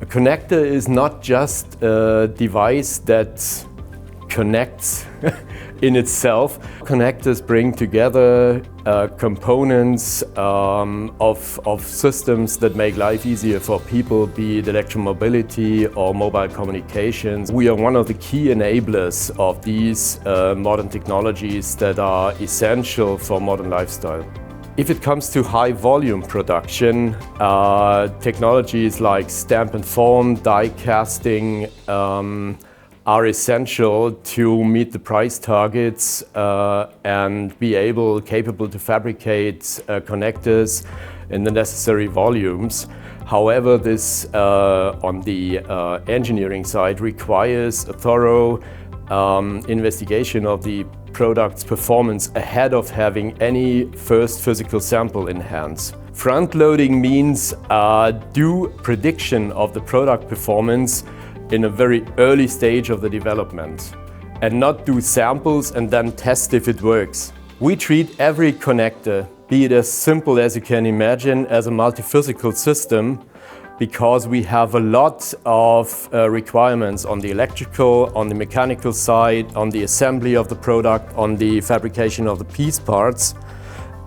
Connector is not just a device that connects in itself. Connectors bring together components of systems that make life easier for people, be it electromobility or mobile communications. We are one of the key enablers of these modern technologies that are essential for modern lifestyle. If it comes to high volume production, technologies like stamp and form, die casting are essential to meet the price targets and be capable to fabricate connectors in the necessary volumes. However, this on the engineering side requires a thorough investigation of the product's performance ahead of having any first physical sample in hands. Front-loading means do prediction of the product performance in a very early stage of the development and not do samples and then test if it works. We treat every connector, be it as simple as you can imagine, as a multiphysical system, because we have a lot of requirements on the electrical, on the mechanical side, on the assembly of the product, on the fabrication of the piece parts.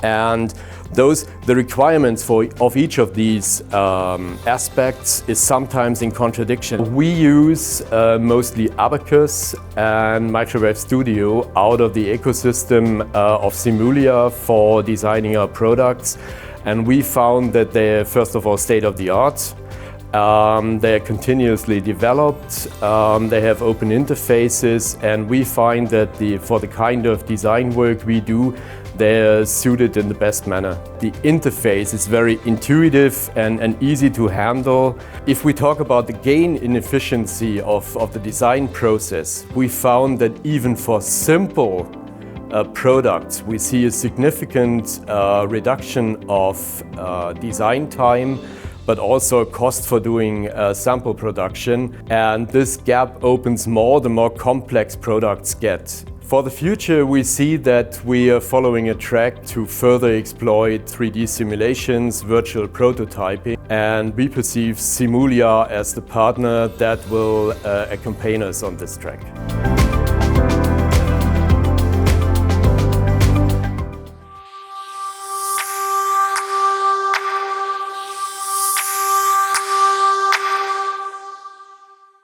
And the requirements of each of these aspects is sometimes in contradiction. We use mostly Abacus and Microwave Studio out of the ecosystem of SIMULIA for designing our products. And we found that they're, first of all, state-of-the-art. They're continuously developed, they have open interfaces, and we find that for the kind of design work we do, they're suited in the best manner. The interface is very intuitive and easy to handle. If we talk about the gain in efficiency of the design process, we found that even for simple products, we see a significant reduction of design time, but also a cost for doing sample production. And this gap opens more the more complex products get. For the future, we see that we are following a track to further exploit 3D simulations, virtual prototyping, and we perceive SIMULIA as the partner that will accompany us on this track.